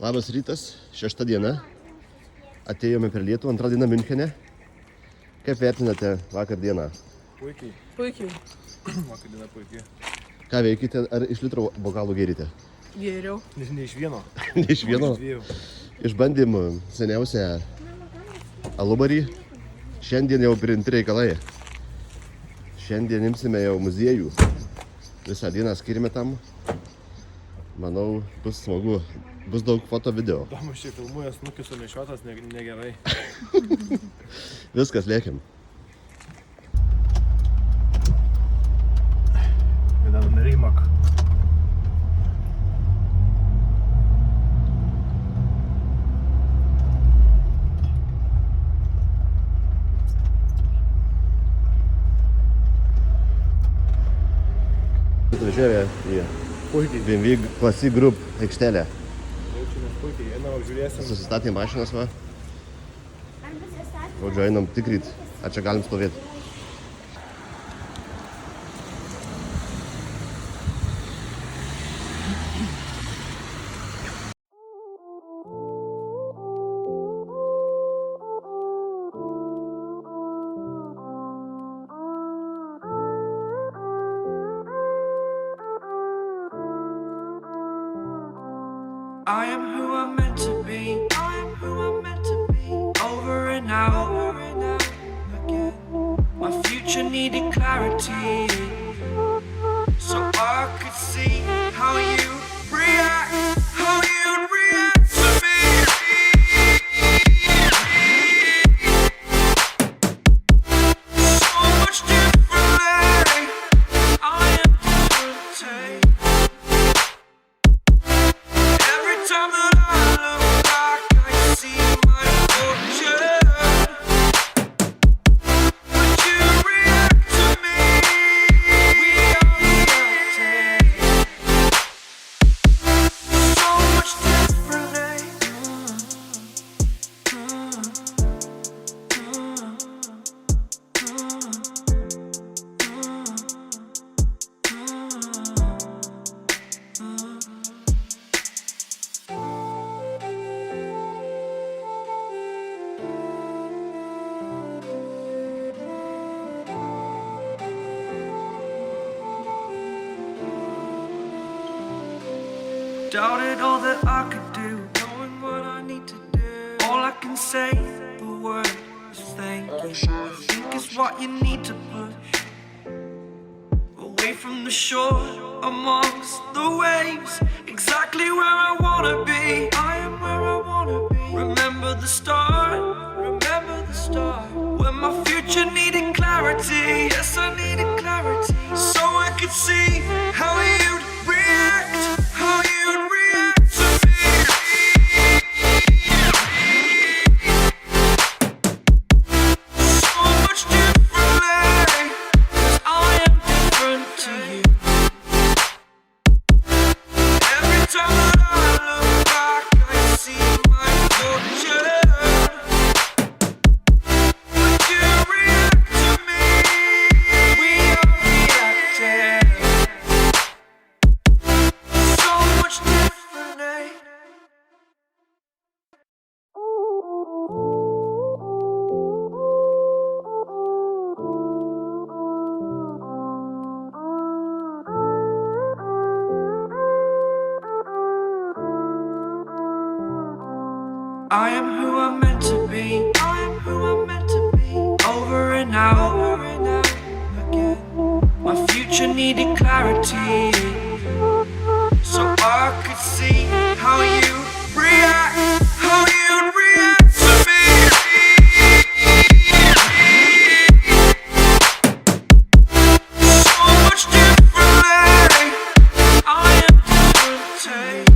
Labas rytas, 6 diena. Atėjome per Lietuvą, 2 diena Miunchene. Kaip vertinate vakar dieną? Puikiai. Puikiai. Vakar diena puikiai. Ką veikite, ar iš litro bokalų gerite? Geriau. Ne iš vieno. Ne iš vieno? Iš dviejų. Išbandėm seniausią alubarį. Šiandien jau priimti reikalai. Šiandien imsime jau muziejų. Visą dieną skirime tam. Manau, bus smagu. Bus daug foto video. Damas čia filmuoja snukį sunešiotas, negerai. Viskas, lėkim. Vienam nereimak. Atvažiavę į Puikiai. BMW Classic Group aikštelę. Jaučiamės puikiai. Einam, apžiūrėsim. Susistatė mašinas, va. Žodžiu, einam tikrit, ar čia galim stovėti. I am who I'm meant to be. I am who I'm meant to be. Over and out again. My future needed clarity, so I could see how you react, how you'd react to me. So much differently. I am different. Every time that I look back, I see my fortune. Would you react to me? We are reacting so much differently. Doubted all that I could do, knowing what I need to do. All I can say, the word is thank you. I think it's what you need to push away from the shore, amongst the waves. Exactly where I wanna be. I am where I wanna be. Remember the start, when my future needed clarity. Yes, I needed clarity, so I could see how you'd react, how you'd react to me. So much differently, 'cause I am different to you. Every time that I look back, I am who I'm meant to be. I am who I'm meant to be. Over and out again. My future needed clarity, so I could see how you react, how you'd react to me. So much differently. I am different.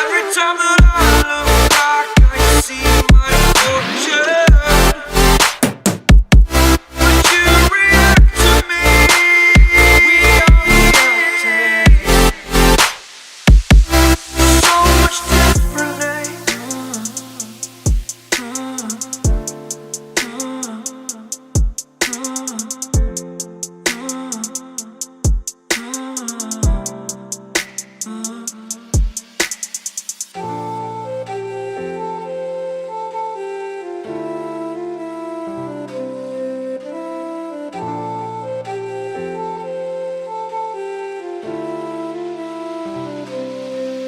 Every time that I look back, I see my fortune. But you react to me. We are reacting so much differently.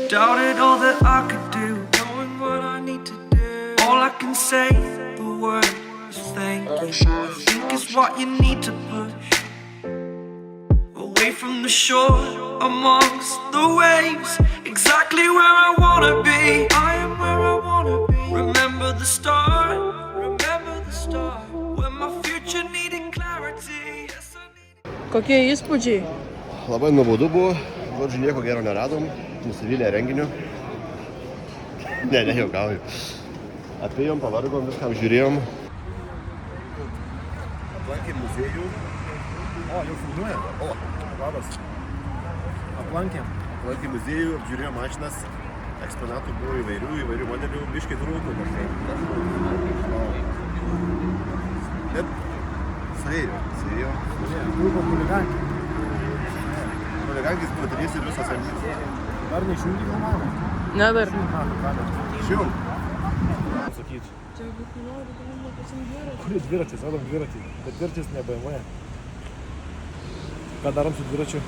Doubted all that I could do, knowing what I need to do. All I can say, the word is thank you. I think is what you need to push away from the shore, amongst the waves. Exactly where I wanna be. I am where I wanna be. Remember the start, when my future needed clarity. Yes, I need. Kokie įspūdžiai? Labai nuobodu buvo, žodžiu, nieko gero neradom, nusivylę renginiu. Ne, juokauju. Apėjom, pavargom, viską apžiūrėjom. Aplankėm muziejų. O, jau filmuoja? O, labas. Aplankėm muziejų, apžiūrėjom mašinas. Eksponatų buvo įvairių modelių, biškai trūkų kažkaip. Bet suėjo. Trūko huligankį. Huligankis buvo 3 ir visas amžius. Dar neišjungi filmavimą? Ne dar. Šium. Sakyt. Kuri dviratis, radom dviratį. Bet dviratis ne BMW. Ką darom su dviračiu?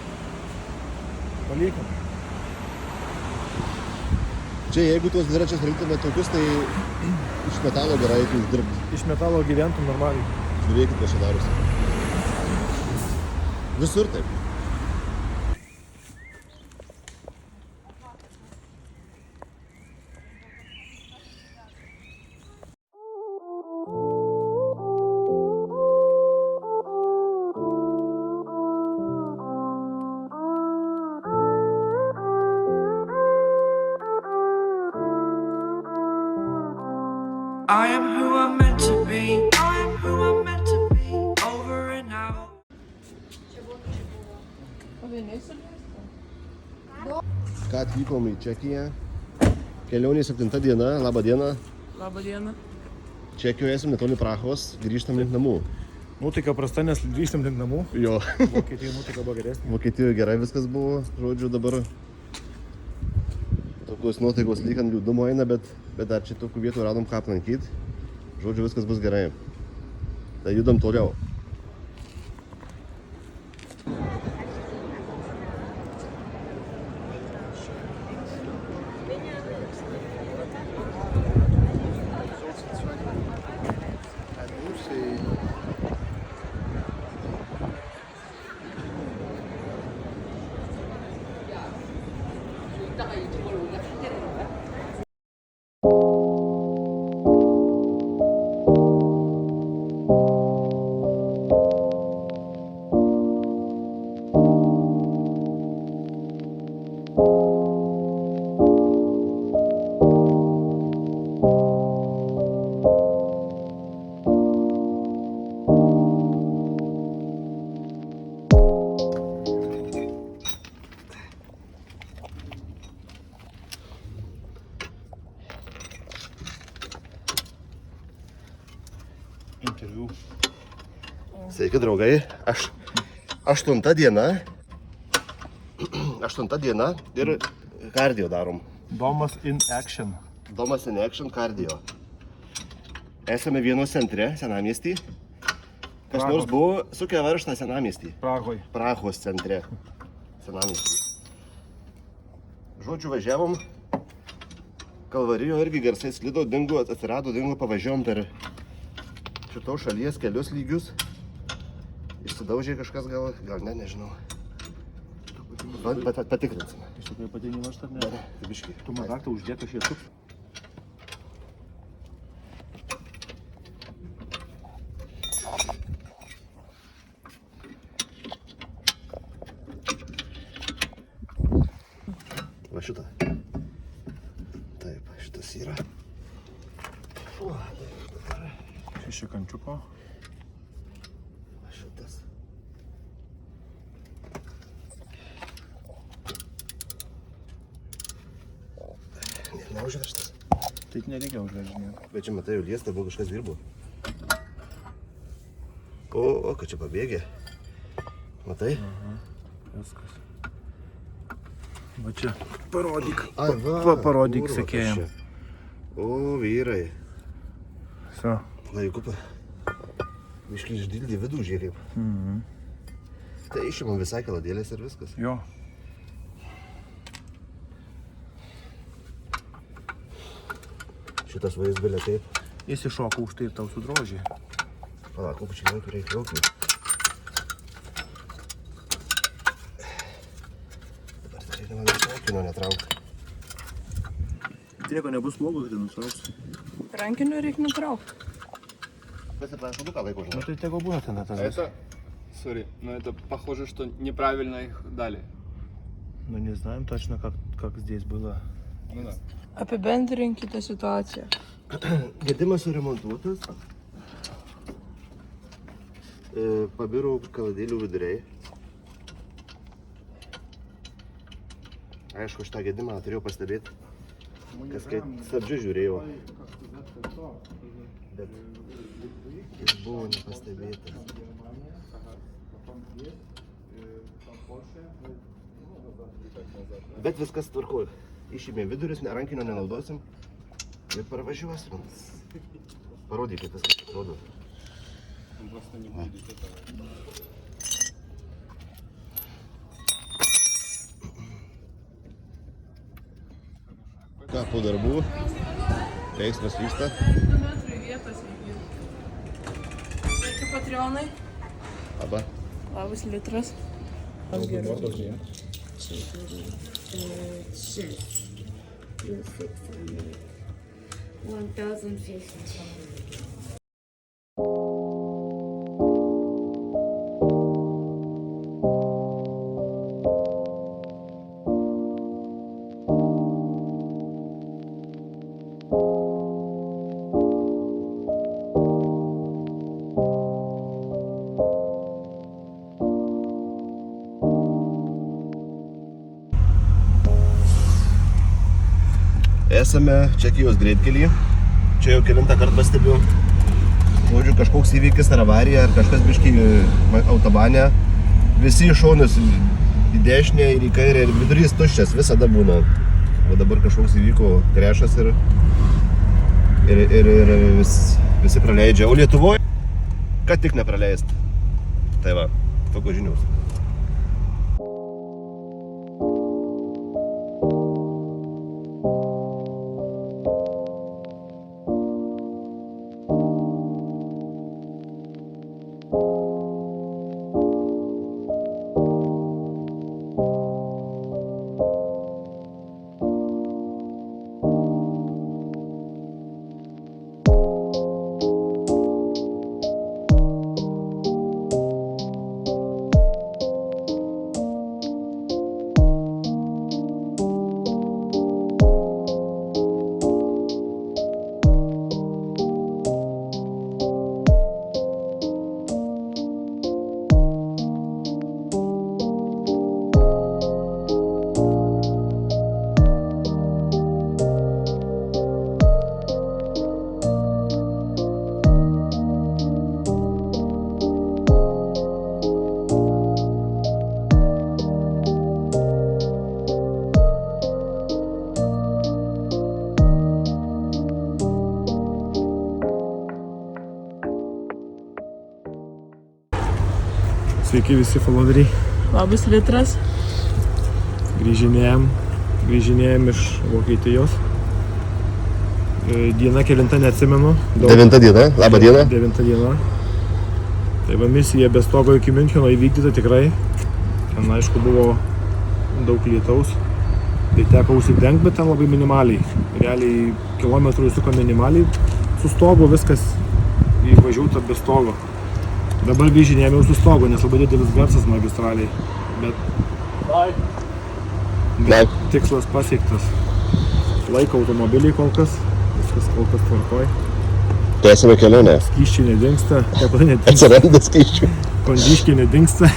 Paliekam. Čia jeigu tuos dviračius rinktume tokius, tai iš metalo gerai eitų dirbti. Iš metalo gyventum normaliai. Žiūrėkit, kas čia darosi. Visur taip. I am who I'm meant to be. I am who I'm meant to be. Over and out. Ką atvykom į Čekiją. Kelionė 7 diena, labą dieną. Labą dieną. Čekijoje esam netoli Prahos, grįžtam link namų. Nuotaika prasta, nes grįžtam link namų. Jo. Vokietijoj nuotaika buvo geresnė. Vokietijoje gerai viskas buvo, žodžiu, dabar tokios nuotaikos lyg ant liūdumo eina, bet dar čia tokių vietų radom ką aplankyti. Žodžiu, viskas bus gerai. Tai judam toliau. Interviu. Sveiki, draugai. 8 diena. 8 diena ir kardio darom. Domas in action. Domas in action kardio. Esame vienos centre, senamiestį. Kas nors buvo sukę varžtą senamiestį. Prahoj. Prahos centre. Senamiestį. Žodžiu, važiavom Kalvarijo irgi garsai sklido, dingo, atsirado, dingo, pavažiuom per šitos šalies kelius lygius. Išsidaužė kažkas gal ne, nežinau. Patikrinsime. Iš tikrųjų patinį vaštą, ar ne? Biškai. Tu man raktą uždėk, aš jį atsuksiu. Va šitą. Taip, šitas yra. Šeši kančiuko. Va šitas. Neužveržtas. Taip nereikia užvežinėti. Bet čia matai, jau liesta buvo kažkas dirbo. O, kad čia pabėgė. Matai? Viskas. Va čia. Parodyk. Ai, va. Parodyk kurva, sekėjam. kas čia. O, vyrai. So. Laiku biškai išdildė vidų žiūrėjau. Tai išimam visai kaladėlės ir viskas. Jo. Šitas vaizbelė taip. Jis iššoka už tai ir tau sudrožė. Palauk, kupučiai lankų reikia laukiu. Dabar tai reikia man išlaukino netraukti. Tieko nebus blogo, kad nutrauks. Rankinio reikia nutraukti. Pasipaišuduką laiko, Ну žinai. ты tego было ты на это. Это, сори, но это похоже, что неправильно их дали. Ну не знаем точно, как здесь было. Ну да. Apibendrinkite situaciją. Gedimas suremontuotas. Pabiro kaladėlių viduriai. Aišku, aš tą gedimą turėjau pastebėti. Kas kai stabdžiu žiūrėjau. Bet jis buvo nepastebėtas. Bet viskas tvarkoja. Išėmė vidurius, rankinio nenaudosim ir parvažiuosim. Parodyk, kaip viskas atrodo. Он просто не будет этого. Ką po darbų? Veiksmas vyksta. 2 metrai vietos įgyt. Sveiki, Patreonai. Aba. Labas litras. Shit. 1,050. Esame Čekijos greitkelį. Čia jau kelintą kartą pastebiu. Žodžiu, kažkoks įvykis ar avarija, ar kažkas biškai autobane. Visi iš šonus į dešinę ir į kairę ir vidurys tuščias visada būna. O dabar kažkoks įvyko krešas ir visi praleidžia. O Lietuvoje, kad tik nepraleist. Tai va, tokios žinios. Sveiki visi followeriai. Labas litras. Grįžinėjom iš Vokietijos. Diena kelinta neatsimenu. 9 diena, labą dieną. 9 diena. Tai va misija be stogo iki Miuncheno įvykdyta tikrai. Ten aišku buvo daug lietaus. Tai teko užsidengti, bet ten labai minimaliai. Realiai kilometrų įsuko minimaliai. Su stogu viskas įvažiuota be stogo. Dabar vyžinėjame jau su stogu, nes labai didelis garsas magistraliai. Bet tikslas pasiektas. Laiko automobiliai kol kas. Viskas kol kas tvarkoj. Tęsime kelionę. Skysčiai nedingsta. Nedingsta. Atsiranda skaičių. Kondiškiai nedingsta.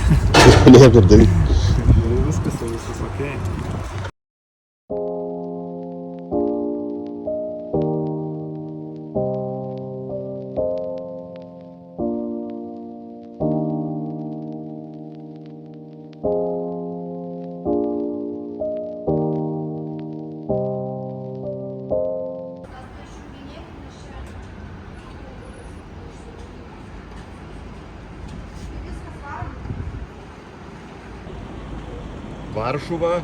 Niekur ding. Viskas okei. Varšuva,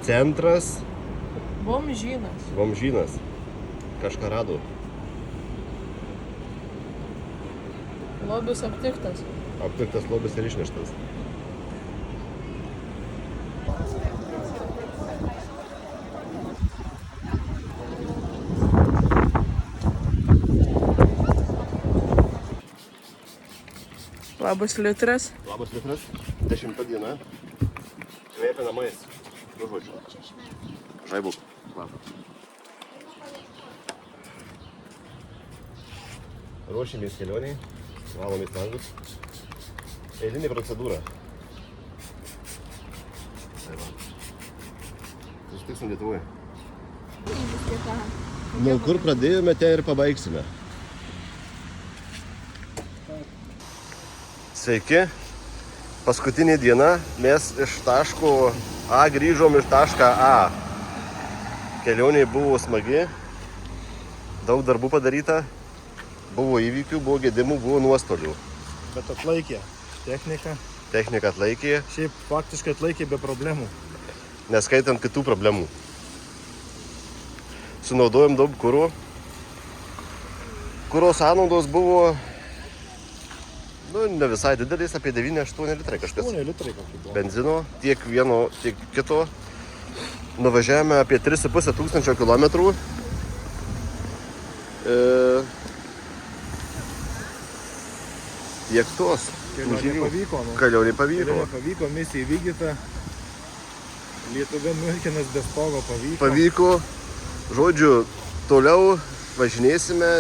centras, Bomžynas. Vamžynas. Kažką rado. Lobis aptiktas. Aptiktas lobis ir išneštas. Labas litras. Labas litras. 10 diena. Kvėpia namais. Du žodžiu. Žaibuk. Ruošimės kelioniai. Valomės langus. Eilinė procedūra. Susitiksim Lietuvoje. Nuo kur pradėjome, ten ir pabaigsime. Sveiki. Paskutinė diena. Mes iš taško A grįžom iš tašką A. Kelionė buvo smagi. Daug darbų padaryta. Buvo įvykių, buvo gedimų, buvo nuostolių. Bet atlaikė technika. Technika atlaikė, Šiaip faktiškai atlaikė be problemų. neskaitant kitų problemų. Sunaudojom daug kuro. Kuro sąnaudos buvo ne visai didelis, apie 9-8 litrai kažkas. 8 litrai kokie buvo. Benzino, tiek vieno, tiek kito. Nuvažiavome apie 3,5 tūkstančio kilometrų. Tiek tos. Kelionė pavyko. Nu. Kelionė pavyko. Kelionė pavyko, misija įvykdyta. Lietuva Miunchenas be stogo pavyko. Pavyko. Žodžiu, toliau važinėsime,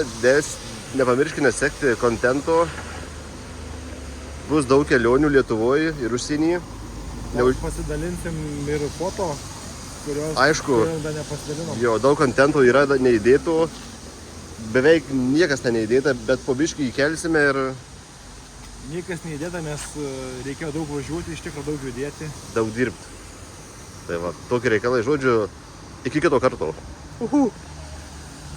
nepamirškime sekti kontento. Bus daug kelionių Lietuvoje ir užsienyje. Pasidalinsim ir foto, kurios dar nepasidalinom. Jo, daug kontento yra neįdėtų. Beveik niekas ten neįdėta, bet po biškį įkelsime ir Niekas neįdėta, nes reikėjo daug važiuoti, iš tikrųjų daug judėti. daug dirbti. Tai va, tokie reikalai. Žodžiu, iki kito karto.